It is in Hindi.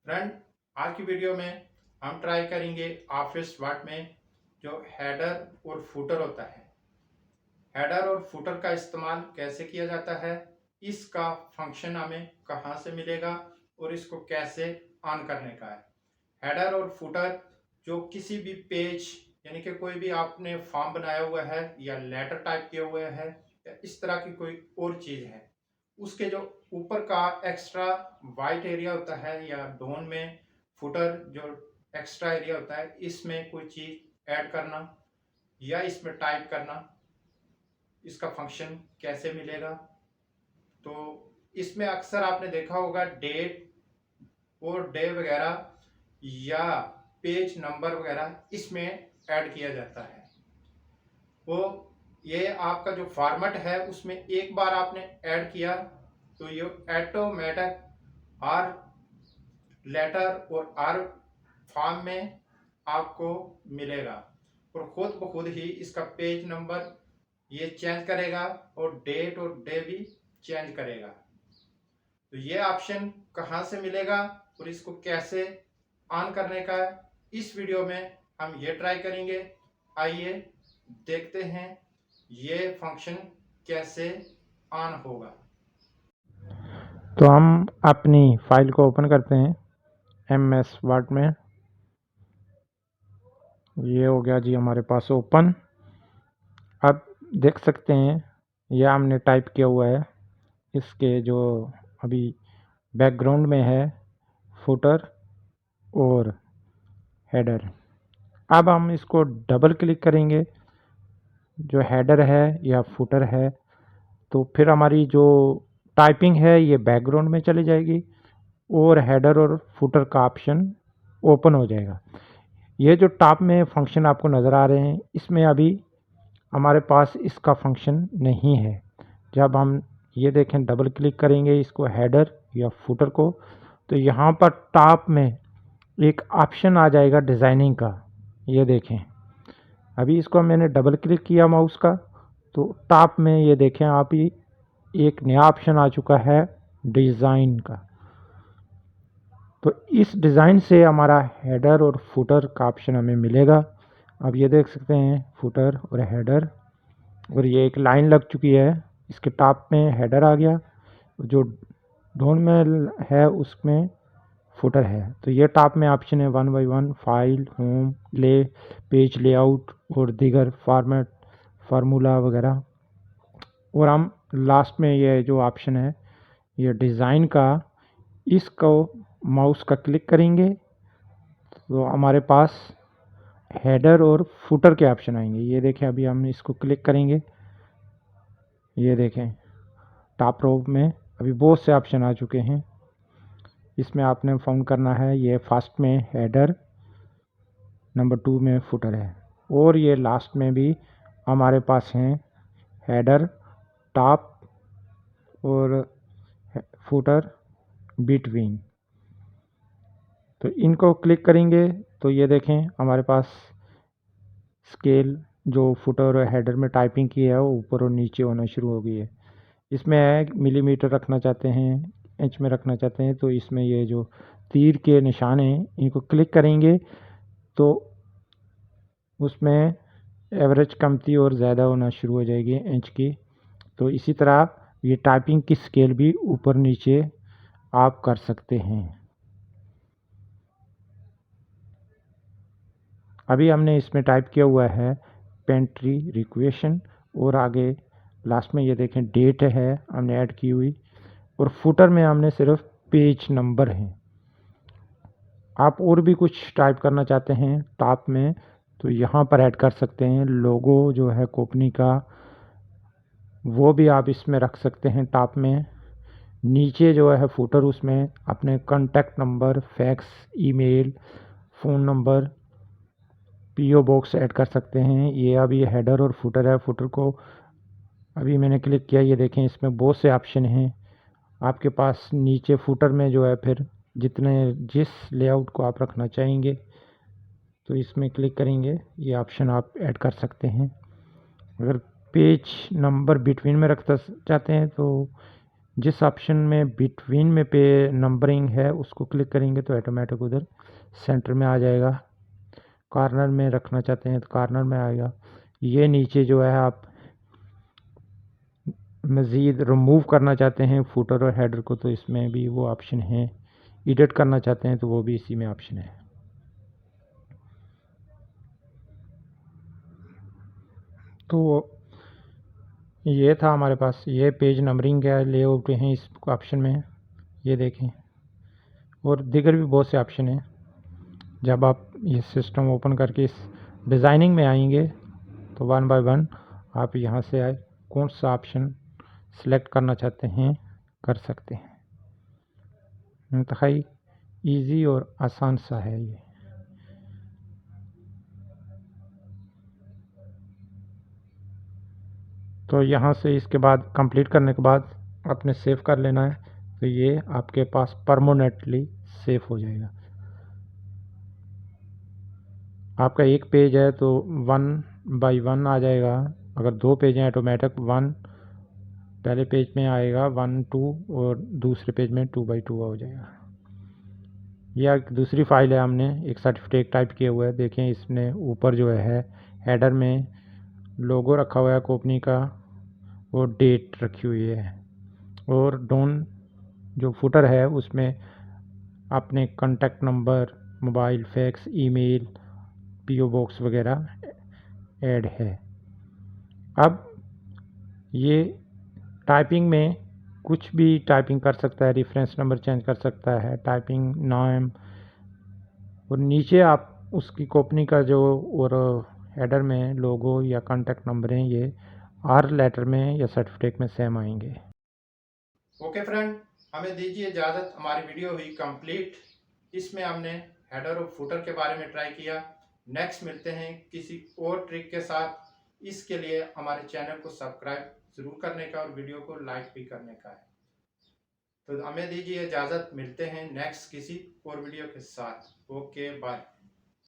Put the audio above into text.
फ्रेंड, आज की वीडियो में हम ट्राई करेंगे ऑफिस वर्ड में जो हेडर और फुटर होता है। हेडर और फुटर का इस्तेमाल कैसे किया जाता है, इसका फंक्शन हमें कहाँ से मिलेगा और इसको कैसे ऑन करने का है। हेडर और फुटर जो किसी भी पेज यानी कि कोई भी आपने फॉर्म बनाया हुआ है या लेटर टाइप किए हुए है या इस तरह की कोई और चीज़ है, उसके जो ऊपर का एक्स्ट्रा वाइट एरिया होता है या डोन में फुटर जो एक्स्ट्रा एरिया होता है, इसमें कोई चीज़ ऐड करना या इसमें टाइप करना, इसका फंक्शन कैसे मिलेगा। तो इसमें अक्सर आपने देखा होगा डेट और डे वगैरह या पेज नंबर वगैरह इसमें ऐड किया जाता है। वो ये आपका जो फॉर्मेट है उसमें एक बार आपने ऐड किया तो ये ऑटोमेटिक आर लेटर और आर फॉर्म में आपको मिलेगा और खुद ब खुद ही इसका पेज नंबर ये चेंज करेगा और डेट और डे भी चेंज करेगा। तो ये ऑप्शन कहाँ से मिलेगा और इसको कैसे ऑन करने का इस वीडियो में हम ये ट्राई करेंगे। आइए देखते हैं ये फंक्शन कैसे ऑन होगा। तो हम अपनी फाइल को ओपन करते हैं एमएस वर्ड में। ये हो गया जी हमारे पास ओपन। अब देख सकते हैं यह हमने टाइप किया हुआ है, इसके जो अभी बैकग्राउंड में है फुटर और हेडर। अब हम इसको डबल क्लिक करेंगे जो हेडर है या फुटर है, तो फिर हमारी जो टाइपिंग है ये बैकग्राउंड में चली जाएगी और हेडर और फुटर का ऑप्शन ओपन हो जाएगा। ये जो टॉप में फंक्शन आपको नज़र आ रहे हैं, इसमें अभी हमारे पास इसका फंक्शन नहीं है। जब हम ये देखें डबल क्लिक करेंगे इसको हेडर या फुटर को, तो यहाँ पर टॉप में एक ऑप्शन आ जाएगा डिज़ाइनिंग का। ये देखें, अभी इसको मैंने डबल क्लिक किया माउस का, तो टॉप में ये देखें आप ही एक नया ऑप्शन आ चुका है डिज़ाइन का। तो इस डिज़ाइन से हमारा हेडर और फुटर का ऑप्शन हमें मिलेगा। अब ये देख सकते हैं फुटर और हेडर, और ये एक लाइन लग चुकी है। इसके टॉप में हेडर आ गया, जो डोन में है उसमें फुटर है। तो ये टॉप में ऑप्शन है 1 बाई 1 फाइल, होम, ले, पेज लेआउट और दीगर फॉर्मेट, फार्मूला वगैरह। और हम लास्ट में ये जो ऑप्शन है ये डिज़ाइन का, इसको माउस का क्लिक करेंगे तो हमारे पास हेडर और फुटर के ऑप्शन आएंगे। ये देखें, अभी हम इसको क्लिक करेंगे, ये देखें टॉप रो में अभी बहुत से ऑप्शन आ चुके हैं। इसमें आपने फाउंड करना है, ये फर्स्ट में हेडर, नंबर 2 में फुटर है, और ये लास्ट में भी हमारे पास हैं हेडर, टॉप और फुटर बिटवीन। तो इनको क्लिक करेंगे तो ये देखें हमारे पास स्केल जो फुटर और हेडर में टाइपिंग की है वो ऊपर और नीचे होना शुरू हो गई है। इसमें है मिलीमीटर रखना चाहते हैं, इंच में रखना चाहते हैं, तो इसमें ये जो तीर के निशान हैं इनको क्लिक करेंगे तो उसमें एवरेज कमती और ज़्यादा होना शुरू हो जाएगी इंच की। तो इसी तरह ये टाइपिंग की स्केल भी ऊपर नीचे आप कर सकते हैं। अभी हमने इसमें टाइप किया हुआ है पेंट्री रिक्वेशन, और आगे लास्ट में ये देखें डेट है हमने ऐड की हुई, और फुटर में हमने सिर्फ पेज नंबर है। आप और भी कुछ टाइप करना चाहते हैं टॉप में तो यहाँ पर ऐड कर सकते हैं। लोगो जो है कंपनी का वो भी आप इसमें रख सकते हैं टॉप में। नीचे जो है फुटर, उसमें अपने contact number, fax, email, phone number, PO box add कर सकते हैं। ये अभी हेडर और फुटर है। फुटर को अभी मैंने क्लिक किया, ये देखें इसमें बहुत से ऑप्शन हैं आपके पास। नीचे फुटर में जो है फिर जिस लेआउट को आप रखना चाहेंगे तो इसमें क्लिक करेंगे, ये ऑप्शन आप ऐड कर सकते हैं। अगर पेज नंबर बिटवीन में रखना चाहते हैं तो जिस ऑप्शन में बिटवीन में पे नंबरिंग है उसको क्लिक करेंगे तो ऑटोमेटिक उधर सेंटर में आ जाएगा। कॉर्नर में रखना चाहते हैं तो कॉर्नर में आएगा। ये नीचे जो है आप मज़ीद रिमूव करना चाहते हैं फुटर और हेडर को तो इसमें भी वो ऑप्शन है। एडिट करना चाहते हैं तो वो भी इसी में ऑप्शन है। तो ये था हमारे पास, ये पेज नंबरिंग का लेआउट हैं इस ऑप्शन में, ये देखें। और दीगर भी बहुत से ऑप्शन हैं। जब आप ये सिस्टम ओपन करके इस डिज़ाइनिंग में आएंगे तो वन बाय वन आप यहाँ से आए कौन सा ऑप्शन सेलेक्ट करना चाहते हैं कर सकते हैं। इंतहाई ईजी और आसान सा है ये। तो यहाँ से इसके बाद कंप्लीट करने के बाद आपने सेव कर लेना है तो ये आपके पास परमानेंटली सेव हो जाएगा। आपका एक पेज है तो 1 बाय 1 आ जाएगा। अगर 2 पेज हैं ऑटोमेटिक 1 पहले पेज में आएगा 1 2 और दूसरे पेज में 2 बाय 2 हो जाएगा। यह एक दूसरी फाइल है, हमने एक सर्टिफिकेट टाइप किया हुआ है। देखें इसने ऊपर जो है हेडर में लोगो रखा हुआ है कंपनी का और डेट रखी हुई है। और डाउन जो फुटर है उसमें अपने contact number, mobile, fax, email, PO box वगैरह ऐड है। अब ये टाइपिंग में कुछ भी टाइपिंग कर सकता है, रेफरेंस नंबर चेंज कर सकता है, टाइपिंग नाम, और नीचे आप उसकी कंपनी का जो और हेडर में लोगो या कॉन्टैक्ट नंबर हैं ये आर लेटर में या सर्टिफिकेट में सेम आएंगे। ओके फ्रेंड, हमें दीजिए इजाज़त। हमारी वीडियो हुई कंप्लीट। इसमें हमने हेडर और फुटर के बारे में ट्राई किया। नेक्स्ट मिलते हैं किसी और ट्रिक के साथ। इसके लिए हमारे चैनल को सब्सक्राइब ज़रूर करने का और वीडियो को लाइक भी करने का है। तो हमें दीजिए इजाज़त, मिलते हैं नेक्स्ट किसी और वीडियो के साथ। Okay bye.